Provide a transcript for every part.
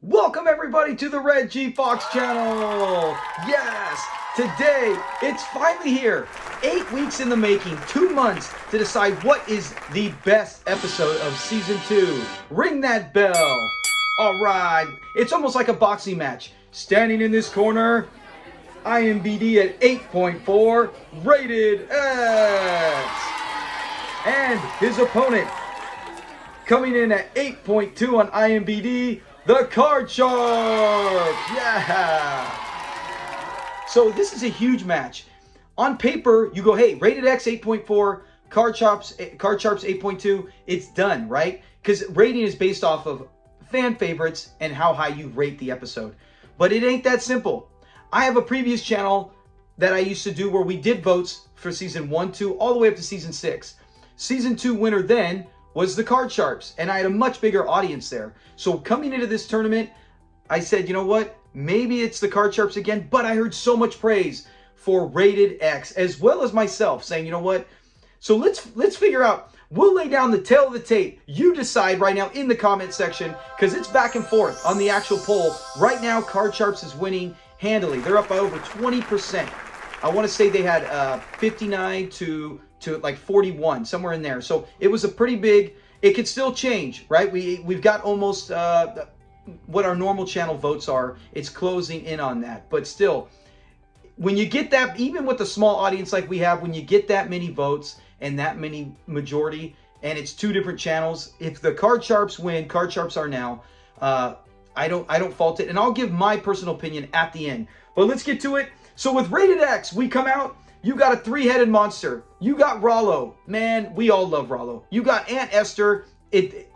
Welcome everybody to the Red G Fox channel. Yes, today it's finally here. 8 weeks in the making, 2 months to decide what is the best episode of season 2. Ring that bell. All right, it's almost like a boxing match. Standing in this corner, IMDb at 8.4, rated X. And his opponent, coming in at 8.2 on IMDb, the Card Sharps. Yeah. So this is a huge match. On paper, you go, hey, rated X 8.4, Card Sharps 8.2. It's done, right? Because rating is based off of fan favorites and how high you rate the episode. But it ain't that simple. I have a previous channel that I used to do where we did votes for season 1, 2, all the way up to season 6. Season 2 winner then was the Card Sharps, and I had a much bigger audience there. So coming into this tournament, I said, you know what? Maybe it's the Card Sharps again, but I heard so much praise for Rated X, as well as myself saying, you know what? So let's figure out. We'll lay down the tail of the tape. You decide right now in the comment section, because it's back and forth on the actual poll. Right now, Card Sharps is winning handily. They're up by over 20%. I want to say they had 59 to like 41, somewhere in there. So it was a pretty big, it could still change, right? We've got almost what our normal channel votes are. It's closing in on that. But still, when you get that, even with a small audience like we have, when you get that many votes and that many majority, and it's 2 different channels, if the Card Sharps win, Card Sharps are now, I don't fault it. And I'll give my personal opinion at the end. But let's get to it. So with Rated X, we come out. You got a 3-headed monster. You got Rollo. Man, we all love Rollo. You got Aunt Esther.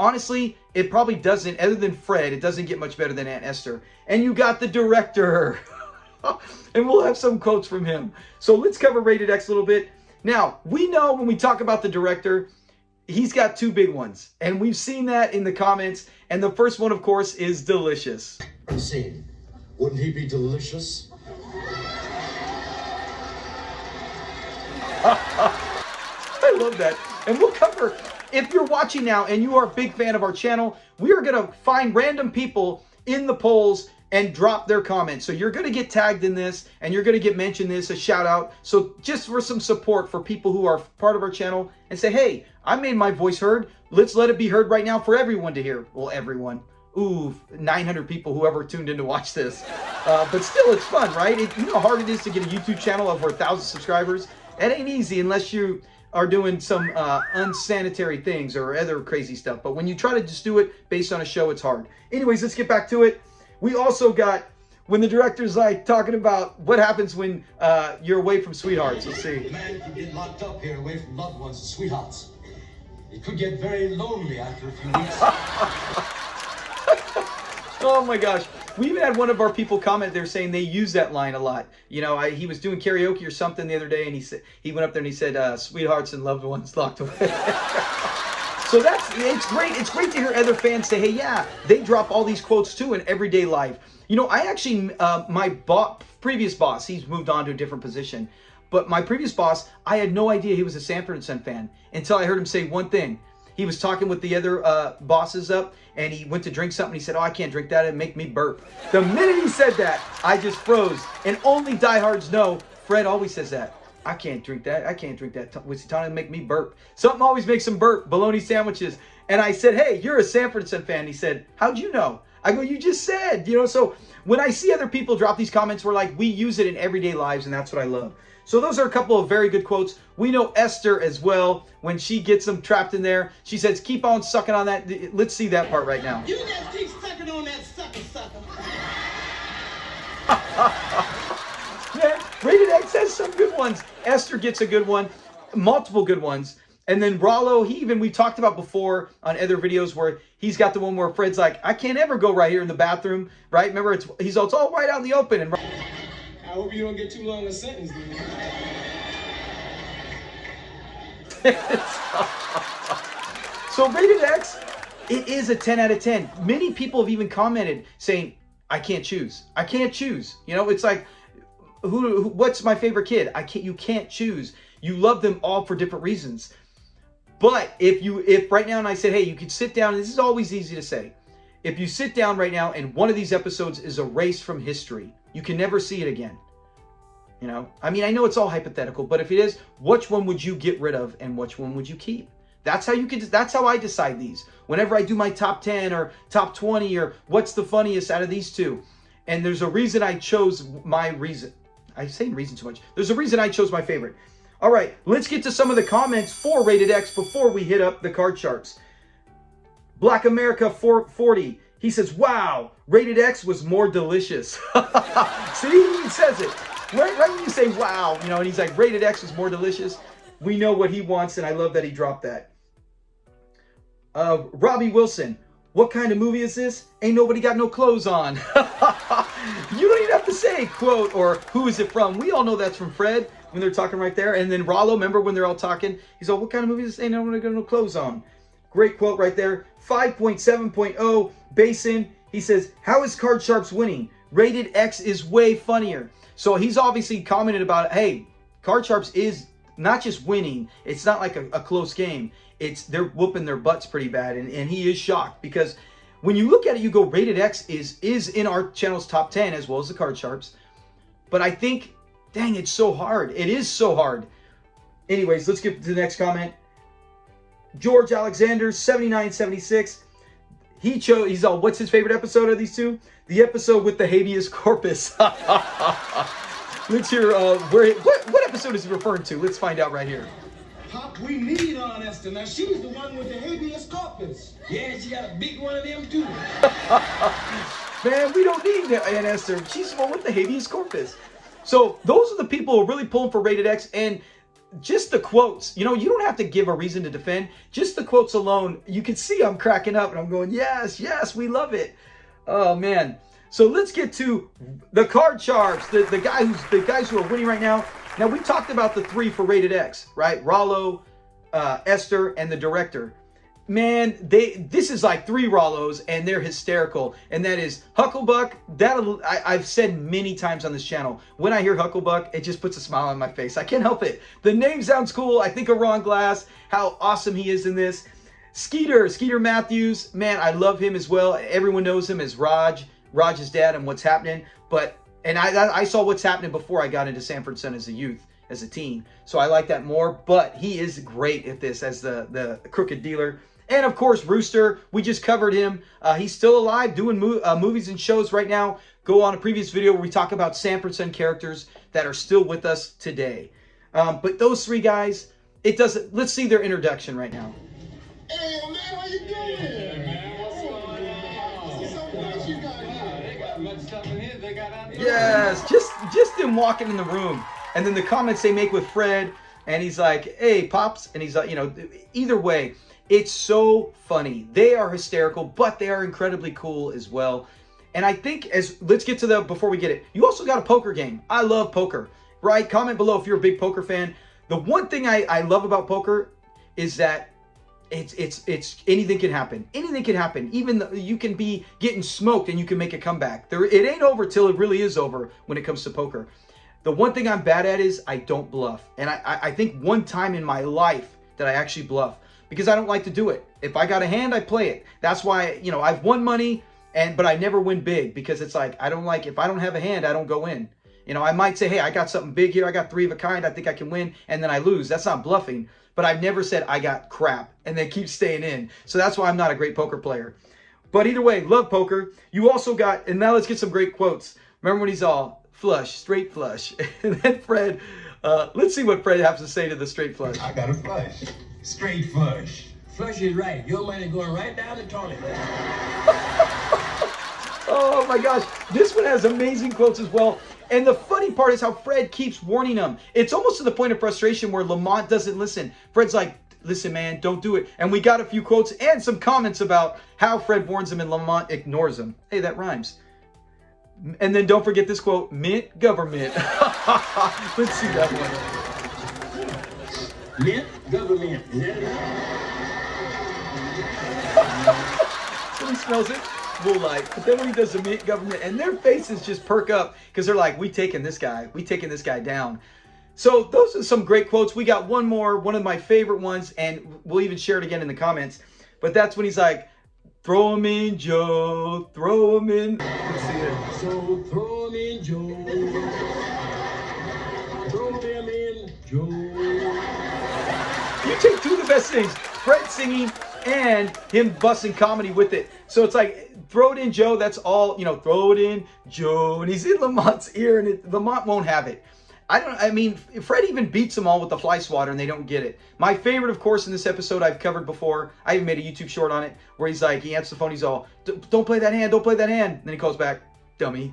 Honestly, it probably doesn't, other than Fred, it doesn't get much better than Aunt Esther. And you got the director. And we'll have some quotes from him. So let's cover Rated X a little bit. Now, we know when we talk about the director, he's got 2 big ones. And we've seen that in the comments. And the first one, of course, is delicious. Insane. Wouldn't he be delicious? I love that. And we'll cover, if you're watching now and you are a big fan of our channel, we are going to find random people in the polls and drop their comments. So you're going to get tagged in this and you're going to get mentioned this, a shout out. So just for some support for people who are part of our channel and say, hey, I made my voice heard. Let's let it be heard right now for everyone to hear. Well, everyone. Ooh, 900 people, whoever tuned in to watch this. But still, it's fun, right? You know how hard it is to get a YouTube channel over 1,000 subscribers? It ain't easy unless you are doing some unsanitary things or other crazy stuff. But when you try to just do it based on a show, it's hard. Anyways, let's get back to it. We also got when the director's like talking about what happens when you're away from sweethearts. Let's see. A man could get locked up here away from loved ones and sweethearts. It could get very lonely after a few weeks. Oh my gosh. We even had one of our people comment there saying they use that line a lot. You know, he was doing karaoke or something the other day, and he went up there and he said, sweethearts and loved ones locked away. So it's great. It's great to hear other fans say, hey, yeah, they drop all these quotes too in everyday life. You know, I actually, my previous boss, he's moved on to a different position. But my previous boss, I had no idea he was a Sanford and Son fan until I heard him say one thing. He was talking with the other bosses up, and he went to drink something. He said, oh, I can't drink that. It'd make me burp. The minute he said that, I just froze. And only diehards know, Fred always says that. I can't drink that. I can't drink that. What's he telling to make me burp? Something always makes him burp. Bologna sandwiches. And I said, hey, you're a Sanford and Son fan. He said, how'd you know? I go, you just said. You know, so when I see other people drop these comments, we're like, we use it in everyday lives, and that's what I love. So those are a couple of very good quotes. We know Esther as well. When she gets them trapped in there, she says, keep on sucking on that. Let's see that part right now. You just keep sucking on that sucker. Man, Rated X has some good ones. Esther gets a good one. Multiple good ones. And then Rollo, we talked about before on other videos where he's got the one where Fred's like, I can't ever go right here in the bathroom, right? Remember, it's all right out in the open. And I hope you don't get too long a sentence, dude. So Rated X, it is a 10 out of 10. Many people have even commented saying, I can't choose. I can't choose. You know, it's like, what's my favorite kid? You can't choose. You love them all for different reasons. But if right now and I said, hey, you could sit down, and this is always easy to say, if you sit down right now and one of these episodes is erased from history, you can never see it again. You know, I mean, I know it's all hypothetical, but if it is, which one would you get rid of and which one would you keep? That's how that's how I decide these. Whenever I do my top 10 or top 20 or what's the funniest out of these two. And there's a reason I chose my reason. I say reason too much. There's a reason I chose my favorite. All right, let's get to some of the comments for Rated X before we hit up the card sharps. Black America 440. He says, wow, Rated X was more delicious. See, he says it. Right when you say, wow, you know, and he's like, Rated X was more delicious. We know what he wants, and I love that he dropped that. Robbie Wilson. What kind of movie is this? Ain't nobody got no clothes on. You don't even have to say quote or who is it from. We all know that's from Fred when they're talking right there. And then Rollo, remember when they're all talking? He's like, what kind of movie is this? Ain't nobody got no clothes on. Great quote right there. 5.7.0 Basin. He says, how is Card Sharps winning? Rated X is way funnier. So he's obviously commented about, hey, Card Sharps is not just winning. It's not like a close game. They're whooping their butts pretty bad, and he is shocked because when you look at it, you go, Rated X is in our channel's top 10 as well as the Card Sharps. But I think, dang, it's so hard. It is so hard. Anyways, let's get to the next comment. George Alexander, 7976. He's all, what's his favorite episode of these two? The episode with the habeas corpus. Let's hear, what episode is he referring to? Let's find out right here. Pop, we need Aunt Esther. Now, she's the one with the habeas corpus. Yeah, she got a big one of them, too. Man, we don't need Aunt Esther. She's the one with the habeas corpus. So those are the people who are really pulling for Rated X. And just the quotes, you know, you don't have to give a reason to defend. Just the quotes alone, you can see I'm cracking up and I'm going, yes, yes, we love it. Oh, man. So let's get to the Card Sharps, the guys who are winning right now. Now, we talked about the three for Rated X, right? Rollo, Esther, and the director. Man, this is like three Rollos, and they're hysterical. And that is Hucklebuck. I've said many times on this channel, when I hear Hucklebuck, it just puts a smile on my face. I can't help it. The name sounds cool. I think of Ron Glass, how awesome he is in this. Skeeter Matthews, man, I love him as well. Everyone knows him as Raj's dad and What's Happening. And I saw What's Happening before I got into Sanford Son as a youth, as a teen. So I like that more. But he is great at this as the crooked dealer. And of course, Rooster, we just covered him. He's still alive, doing movies and shows right now. Go on a previous video where we talk about Sanford Son characters that are still with us today. But those three guys, let's see their introduction right now. Hey, man, how you doing? Yeah, man, what's going on? What's so nice you got here? They got much stuff in here. They got out here. Yes, just them walking in the room. And then the comments they make with Fred, and he's like, hey, Pops. And he's like, you know, either way, it's so funny. They are hysterical, but they are incredibly cool as well. And I think let's get to before we get it, you also got a poker game. I love poker, right? Comment below if you're a big poker fan. The one thing I love about poker is that it's anything can happen. Anything can happen. Even you can be getting smoked and you can make a comeback. It ain't over till it really is over when it comes to poker. The one thing I'm bad at is I don't bluff. And I think one time in my life that I actually bluff because I don't like to do it. If I got a hand, I play it. That's why, you know, I've won money but I never win big because it's like, if I don't have a hand, I don't go in. You know, I might say, hey, I got something big here. I got three of a kind. I think I can win. And then I lose. That's not bluffing. But I've never said I got crap and then keep staying in. So that's why I'm not a great poker player. But either way, love poker. You also got, and now let's get some great quotes. Remember when he's all flush, straight flush. And then Fred, let's see what Fred has to say to the straight flush. I got a flush. Straight flush. Flush is right. Your money going right down the toilet. Oh my gosh, this one has amazing quotes as well. And the funny part is how Fred keeps warning him. It's almost to the point of frustration where Lamont doesn't listen. Fred's like, listen, man, don't do it. And we got a few quotes and some comments about how Fred warns him and Lamont ignores him. Hey, that rhymes. And then don't forget this quote, mint government. Let's see that one. Mint government. Is that it? So he smells it. Light. But then when he does the mint government, and their faces just perk up because they're like, we taking this guy down. So those are some great quotes. We got one more, one of my favorite ones, and we'll even share it again in the comments. But that's when he's like, Throw him in, Joe. Throw him in. Let's see it. So throw him in, Joe. Throw them in, Joe. You take two of the best things, Fred singing and him busting comedy with it. So it's like, throw it in, Joe. That's all, throw it in, Joe. And he's in Lamont's ear, and Lamont won't have it. I mean, Fred even beats them all with the fly swatter, and they don't get it. My favorite, of course, in this episode I've covered before. I even made a YouTube short on it where he's like, he answers the phone, he's all, don't play that hand, don't play that hand. And then he calls back, dummy.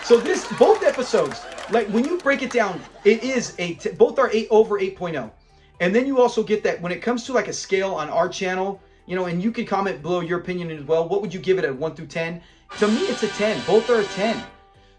So both episodes, like when you break it down, it is both are 8 over 8.0. And then you also get that when it comes to like a scale on our channel, and you can comment below your opinion as well. What would you give it at 1 through 10? To me, it's a 10. Both are a 10.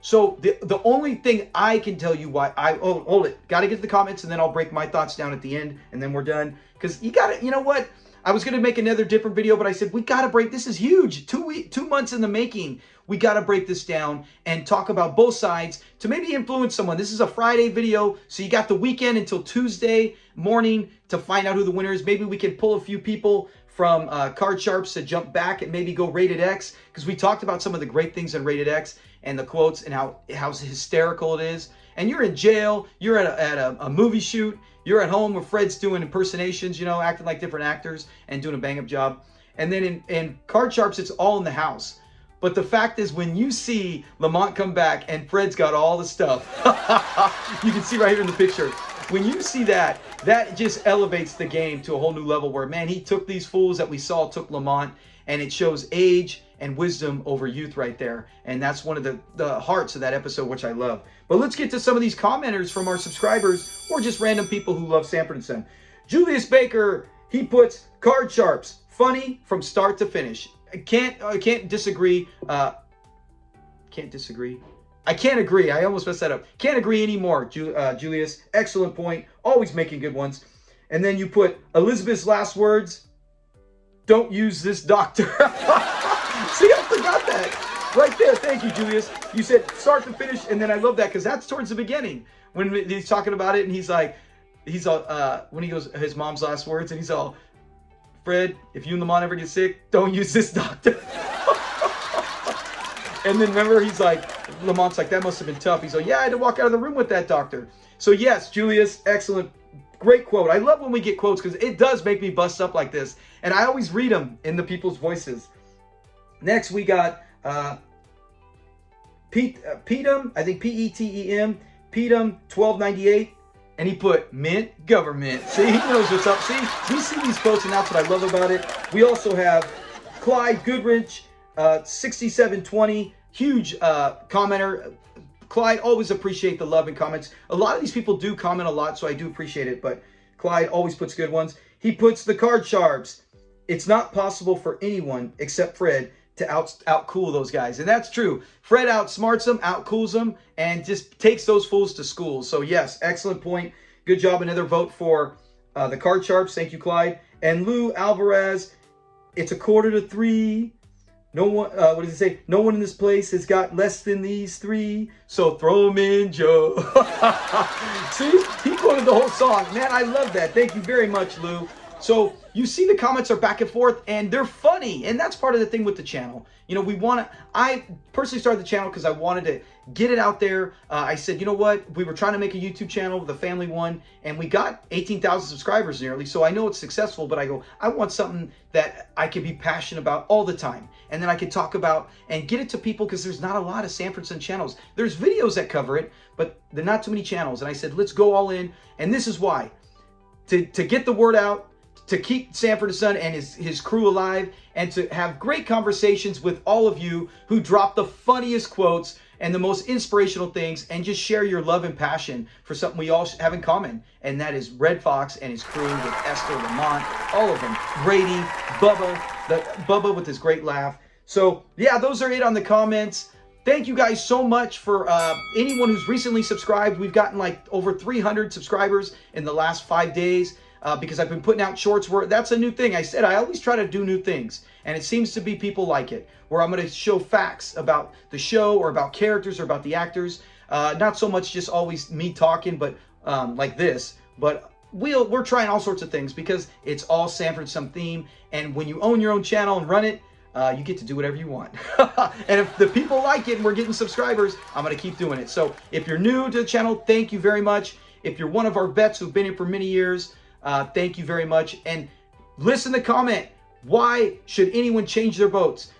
So the only thing I can tell you why hold it. Got to get to the comments, and then I'll break my thoughts down at the end, and then we're done. Because you got to, you know what? I was going to make another different video, but I said, we got to break, this is huge. 2 months in the making. We got to break this down and talk about both sides to maybe influence someone. This is a Friday video, so you got the weekend until Tuesday morning to find out who the winner is. Maybe we can pull a few people from Card Sharps to jump back and maybe go Rated X, because we talked about some of the great things in Rated X and the quotes and how hysterical it is. And you're in jail, you're at a movie shoot, you're at home where Fred's doing impersonations, acting like different actors and doing a bang-up job. And then in Card Sharps, it's all in the house. But the fact is, when you see Lamont come back and Fred's got all the stuff, you can see right here in the picture. When you see that just elevates the game to a whole new level where, man, he took these fools that we saw, took Lamont, and it shows age and wisdom over youth right there. And that's one of the hearts of that episode, which I love. But let's get to some of these commenters from our subscribers or just random people who love Sanford & Son. Julius Baker, he puts Card Sharps, funny from start to finish. I can't disagree. Can't disagree. I can't agree. I almost messed that up. Can't agree anymore, Julius. Excellent point. Always making good ones. And then you put Elizabeth's last words, don't use this doctor. See, I forgot that. Right there. Thank you, Julius. You said start to finish, and then I love that because that's towards the beginning when he's talking about it, and he's like, when he goes, his mom's last words, and he's all, Fred, if you and Lamont ever get sick, don't use this doctor. And then remember, he's like, Lamont's like, that must have been tough. He's like, yeah, I had to walk out of the room with that doctor. So yes, Julius, excellent. Great quote. I love when we get quotes because it does make me bust up like this. And I always read them in the people's voices. Next, we got Petem, I think P-E-T-E-M, Petem 1298. And he put mint government. See, he knows what's up. See, we see these quotes, and that's what I love about it. We also have Clyde Goodrich, 6720, huge commenter. Clyde, always appreciate the love and comments. A lot of these people do comment a lot, so I do appreciate it. But Clyde always puts good ones. He puts the Card Sharps. It's not possible for anyone except Fred to outcool those guys. And that's true. Fred outsmarts them, outcools them, and just takes those fools to school. So yes, excellent point. Good job. Another vote for the Card Sharps. Thank you, Clyde. And Lou Alvarez, it's 2:45. No one, what does it say? No one in this place has got less than these 3, so throw them in, Joe. See, he quoted the whole song. Man, I love that. Thank you very much, Lou. So you see the comments are back and forth, and they're funny, and that's part of the thing with the channel. I personally started the channel because I wanted to get it out there. I said, you know what? We were trying to make a YouTube channel, the family one, and we got 18,000 subscribers nearly, so I know it's successful, but I go, I want something that I could be passionate about all the time, and then I could talk about and get it to people because there's not a lot of Sanford & Son channels. There's videos that cover it, but there are not too many channels, and I said, let's go all in, and this is why. To get the word out, to keep Sanford & Son and his crew alive, and to have great conversations with all of you who drop the funniest quotes and the most inspirational things, and just share your love and passion for something we all have in common, and that is Red Fox and his crew with Esther, Lamont, all of them, Brady, Bubba with his great laugh. So yeah, those are it on the comments. Thank you guys so much for anyone who's recently subscribed. We've gotten like over 300 subscribers in the last 5 days. Because I've been putting out shorts where that's a new thing. I said I always try to do new things, and it seems to be people like it, where I'm going to show facts about the show or about characters or about the actors. Not so much just always me talking, but like this, but we're trying all sorts of things because it's all Sanford Some theme. And when you own your own channel and run it, you get to do whatever you want. And if the people like it and we're getting subscribers, I'm going to keep doing it. So if you're new to the channel, thank you very much. If you're one of our vets who've been here for many years, thank you very much. And listen to comment. Why should anyone change their votes?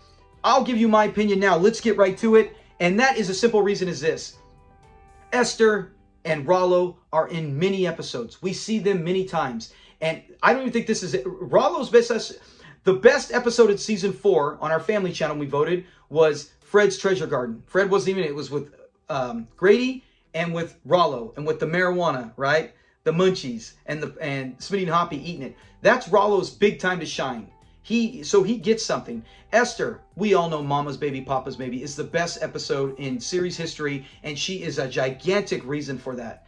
I'll give you my opinion now. Let's get right to it. And that is a simple reason is this. Esther and Rollo are in many episodes. We see them many times. And I don't even think this is it. Rollo's best. The best episode of season 4 on our family channel we voted was Fred's Treasure Garden. Fred wasn't even, it was with Grady and with Rollo and with the marijuana, right? The munchies and Smitty and Hoppy eating it. That's Rollo's big time to shine. So he gets something. Esther, we all know Mama's Baby, Papa's Baby is the best episode in series history, and she is a gigantic reason for that.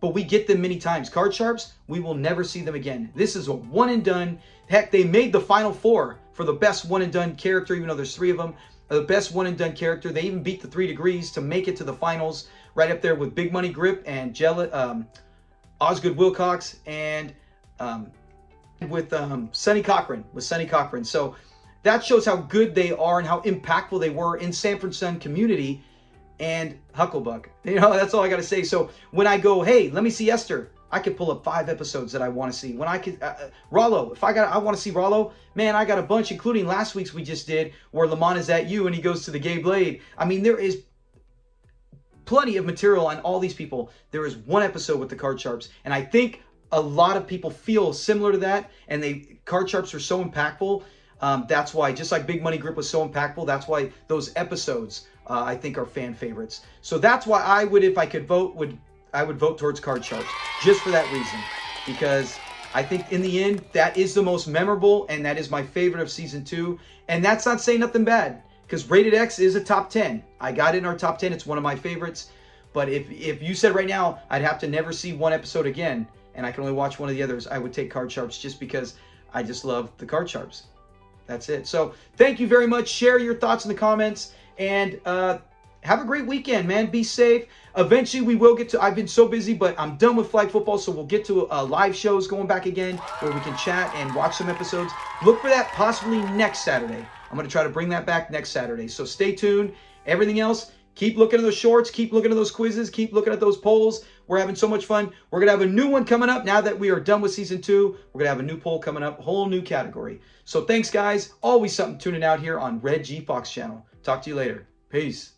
But we get them many times. Card Sharps, we will never see them again. This is a one and done. Heck, they made the final 4 for the best one and done character, even though there's 3 of them. The best one and done character. They even beat the 3 Degrees to make it to the finals, right up there with Big Money Grip and Osgood Wilcox and with Sonny Cochran. So that shows how good they are and how impactful they were in Sanford Son community and Hucklebuck. You know, that's all I got to say. So when I go, hey, let me see Esther, I could pull up 5 episodes that I want to see. When I could, Rollo, if I want to see Rollo, man, I got a bunch, including last week's we just did where Lamont is at you and he goes to the gay blade. I mean, there is plenty of material on all these people. There is one episode with the Card Sharps, and I think a lot of people feel similar to that, and Card Sharps are so impactful. That's why, just like Big Money Grip was so impactful, that's why those episodes I think are fan favorites. So that's why I would, if I could vote, I would vote towards Card Sharps, just for that reason, because I think in the end that is the most memorable, and that is my favorite of season 2. And that's not saying nothing bad, because Rated X is a top 10. I got it in our top 10. It's one of my favorites. But if you said right now I'd have to never see one episode again, and I can only watch one of the others, I would take Card Sharps just because I just love the Card Sharps. That's it. So thank you very much. Share your thoughts in the comments, and have a great weekend, man. Be safe. Eventually we will get to, I've been so busy, but I'm done with flag football, so we'll get to live shows going back again where we can chat and watch some episodes. Look for that possibly next Saturday. I'm going to try to bring that back next Saturday. So stay tuned. Everything else, keep looking at those shorts, keep looking at those quizzes, keep looking at those polls. We're having so much fun. We're going to have a new one coming up now that we are done with season 2. We're going to have a new poll coming up, a whole new category. So thanks, guys. Always something tuning out here on Red G Fox channel. Talk to you later. Peace.